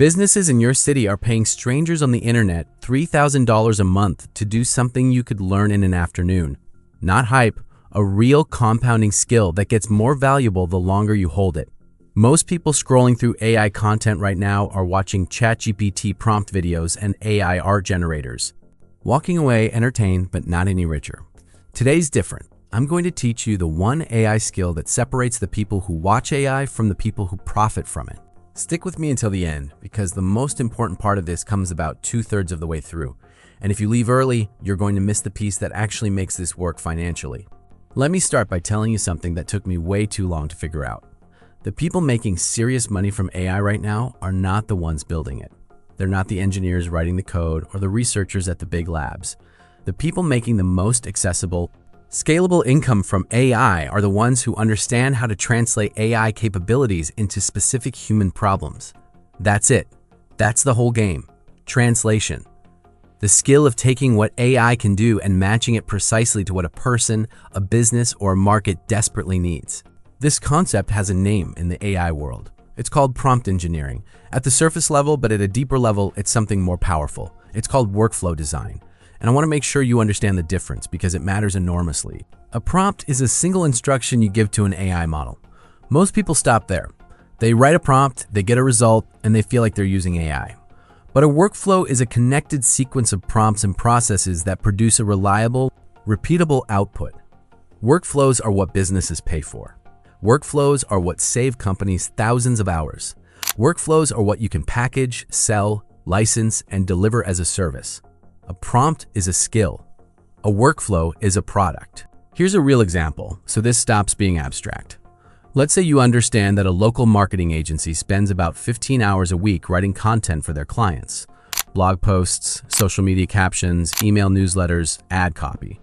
Businesses in your city are paying strangers on the internet $3,000 a month to do something you could learn in an afternoon. Not hype, a real compounding skill that gets more valuable the longer you hold it. Most people scrolling through AI content right now are watching ChatGPT prompt videos and AI art generators. Walking away entertained but not any richer. Today's different. I'm going to teach you the one AI skill that separates the people who watch AI from the people who profit from it. Stick with me until the end, because the most important part of this comes about 2/3 of the way through. And if you leave early, you're going to miss the piece that actually makes this work financially. Let me start by telling you something that took me way too long to figure out. The people making serious money from AI right now are not the ones building it. They're not the engineers writing the code or the researchers at the big labs. The people making the most accessible, scalable income from AI are the ones who understand how to translate AI capabilities into specific human problems. That's it. That's the whole game. Translation. The skill of taking what AI can do and matching it precisely to what a person, a business, or a market desperately needs. This concept has a name in the AI world. It's called prompt engineering. At the surface level, but at a deeper level, it's something more powerful. It's called workflow design. And I want to make sure you understand the difference because it matters enormously. A prompt is a single instruction you give to an AI model. Most people stop there. They write a prompt, they get a result, and they feel like they're using AI. But a workflow is a connected sequence of prompts and processes that produce a reliable, repeatable output. Workflows are what businesses pay for. Workflows are what save companies thousands of hours. Workflows are what you can package, sell, license, and deliver as a service. A prompt is a skill. A workflow is a product. Here's a real example, so this stops being abstract. Let's say you understand that a local marketing agency spends about 15 hours a week writing content for their clients. Blog posts, social media captions, email newsletters, ad copy.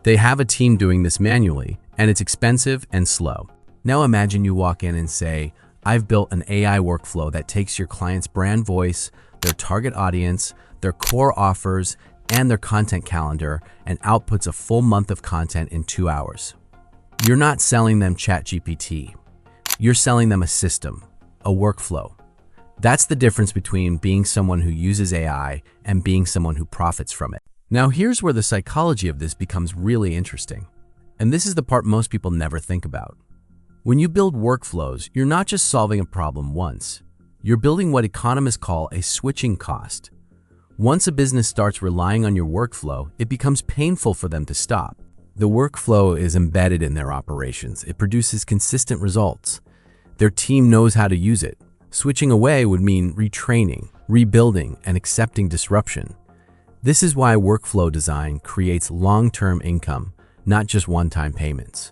They have a team doing this manually, and it's expensive and slow. Now imagine you walk in and say, I've built an AI workflow that takes your client's brand voice, their target audience, their core offers, and their content calendar, and outputs a full month of content in 2 hours. You're not selling them ChatGPT. You're selling them a system, a workflow. That's the difference between being someone who uses AI and being someone who profits from it. Now here's where the psychology of this becomes really interesting. And this is the part most people never think about. When you build workflows, you're not just solving a problem once. You're building what economists call a switching cost. Once a business starts relying on your workflow, it becomes painful for them to stop. The workflow is embedded in their operations. It produces consistent results. Their team knows how to use it. Switching away would mean retraining, rebuilding, and accepting disruption. This is why workflow design creates long-term income, not just one-time payments.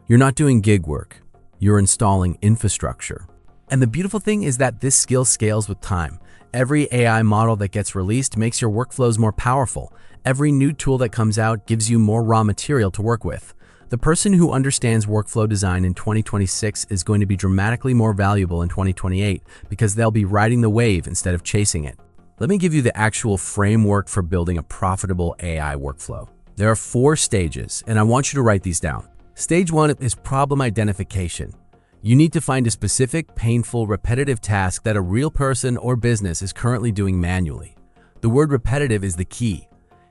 You're not doing gig work. You're installing infrastructure. And the beautiful thing is that this skill scales with time. Every AI model that gets released makes your workflows more powerful. Every new tool that comes out gives you more raw material to work with. The person who understands workflow design in 2026 is going to be dramatically more valuable in 2028 because they'll be riding the wave instead of chasing it. Let me give you the actual framework for building a profitable AI workflow. There are 4 stages, and I want you to write these down. Stage 1 is problem identification. You need to find a specific, painful, repetitive task that a real person or business is currently doing manually. The word repetitive is the key.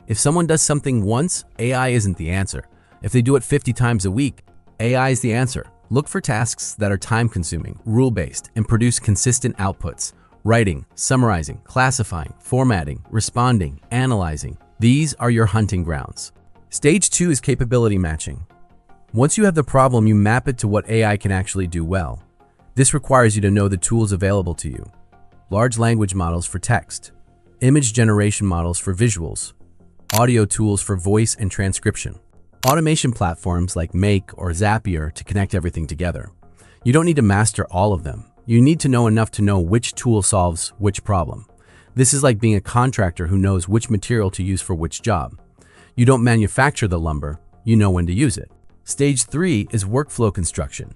If someone does something once, AI isn't the answer. If they do it 50 times a week, AI is the answer. Look for tasks that are time-consuming, rule-based, and produce consistent outputs. Writing, summarizing, classifying, formatting, responding, analyzing. These are your hunting grounds. Stage 2 is capability matching. Once you have the problem, you map it to what AI can actually do well. This requires you to know the tools available to you. Large language models for text, image generation models for visuals, audio tools for voice and transcription, automation platforms like Make or Zapier to connect everything together. You don't need to master all of them. You need to know enough to know which tool solves which problem. This is like being a contractor who knows which material to use for which job. You don't manufacture the lumber, you know when to use it. Stage 3 is workflow construction.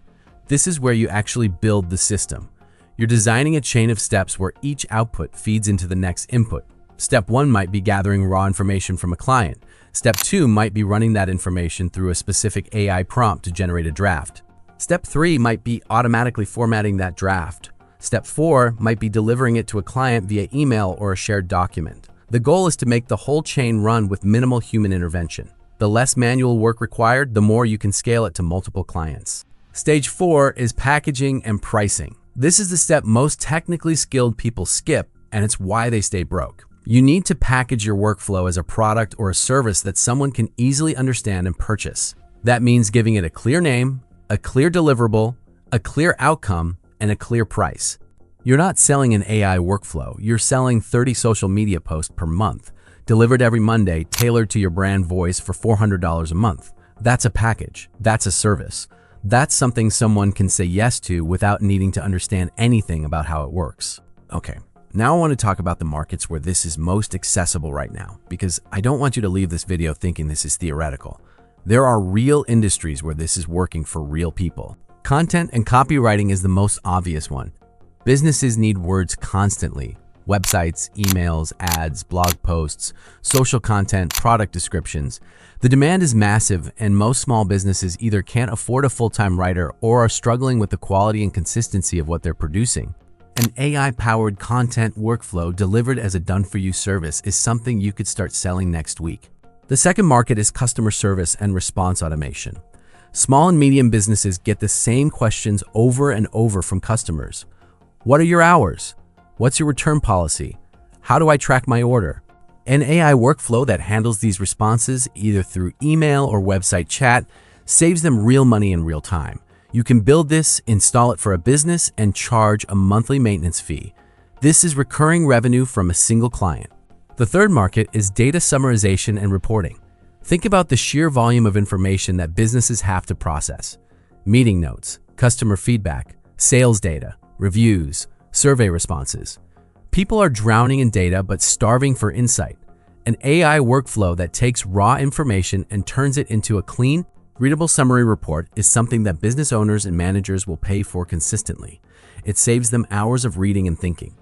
This is where you actually build the system. You're designing a chain of steps where each output feeds into the next input. Step 1 might be gathering raw information from a client. Step 2 might be running that information through a specific AI prompt to generate a draft. Step 3 might be automatically formatting that draft. Step 4 might be delivering it to a client via email or a shared document. The goal is to make the whole chain run with minimal human intervention. The less manual work required, the more you can scale it to multiple clients. Stage 4 is packaging and pricing. This is the step most technically skilled people skip, and it's why they stay broke. You need to package your workflow as a product or a service that someone can easily understand and purchase. That means giving it a clear name, a clear deliverable, a clear outcome, and a clear price. You're not selling an AI workflow, you're selling 30 social media posts per month, delivered every Monday, tailored to your brand voice for $400 a month. That's a package, that's a service. That's something someone can say yes to without needing to understand anything about how it works. Okay, now I want to talk about the markets where this is most accessible right now, because I don't want you to leave this video thinking this is theoretical. There are real industries where this is working for real people. Content and copywriting is the most obvious one. Businesses need words constantly. Websites, emails, ads, blog posts, social content, product descriptions. The demand is massive, and most small businesses either can't afford a full-time writer or are struggling with the quality and consistency of what they're producing. An AI-powered content workflow delivered as a done-for-you service is something you could start selling next week. The second market is customer service and response automation. Small and medium businesses get the same questions over and over from customers. What are your hours? What's your return policy? How do I track my order? An AI workflow that handles these responses either through email or website chat saves them real money in real time. You can build this, install it for a business, and charge a monthly maintenance fee. This is recurring revenue from a single client. The third market is data summarization and reporting. Think about the sheer volume of information that businesses have to process. Meeting notes, customer feedback, sales data, reviews, survey responses. People are drowning in data but starving for insight. An AI workflow that takes raw information and turns it into a clean, readable summary report is something that business owners and managers will pay for consistently. It saves them hours of reading and thinking.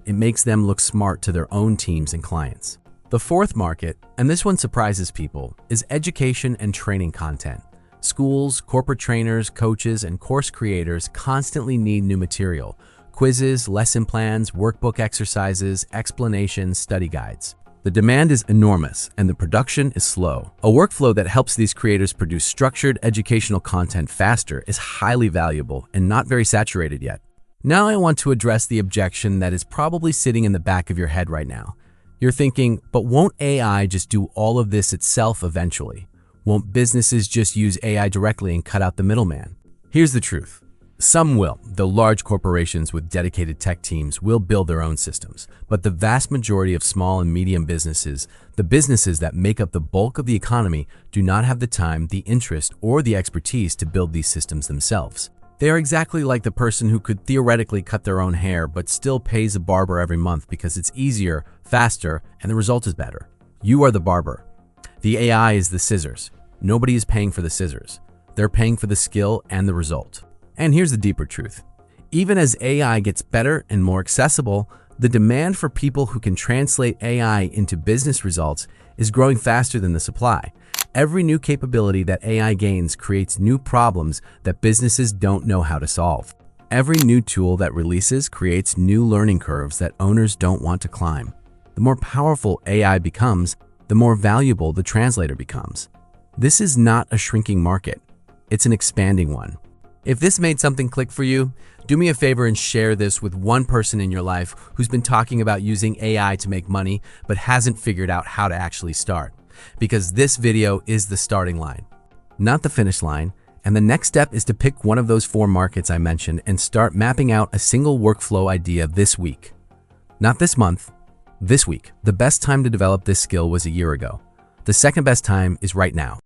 It makes them look smart to their own teams and clients. The fourth market, and this one surprises people, is education and training content. Schools, corporate trainers, coaches, and course creators constantly need new material. Quizzes, lesson plans, workbook exercises, explanations, study guides. The demand is enormous and the production is slow. A workflow that helps these creators produce structured educational content faster is highly valuable and not very saturated yet. Now I want to address the objection that is probably sitting in the back of your head right now. You're thinking, but won't AI just do all of this itself eventually? Won't businesses just use AI directly and cut out the middleman? Here's the truth. Some will. The large corporations with dedicated tech teams will build their own systems. But the vast majority of small and medium businesses, the businesses that make up the bulk of the economy, do not have the time, the interest, or the expertise to build these systems themselves. They are exactly like the person who could theoretically cut their own hair but still pays a barber every month because it's easier, faster, and the result is better. You are the barber. The AI is the scissors. Nobody is paying for the scissors. They're paying for the skill and the result. And here's the deeper truth. Even as AI gets better and more accessible, the demand for people who can translate AI into business results is growing faster than the supply. Every new capability that AI gains creates new problems that businesses don't know how to solve. Every new tool that releases creates new learning curves that owners don't want to climb. The more powerful AI becomes, the more valuable the translator becomes. This is not a shrinking market. It's an expanding one. If this made something click for you, do me a favor and share this with one person in your life who's been talking about using AI to make money but hasn't figured out how to actually start. Because this video is the starting line, not the finish line, and the next step is to pick one of those 4 markets I mentioned and start mapping out a single workflow idea this week. Not this month, this week. The best time to develop this skill was a year ago. The second best time is right now.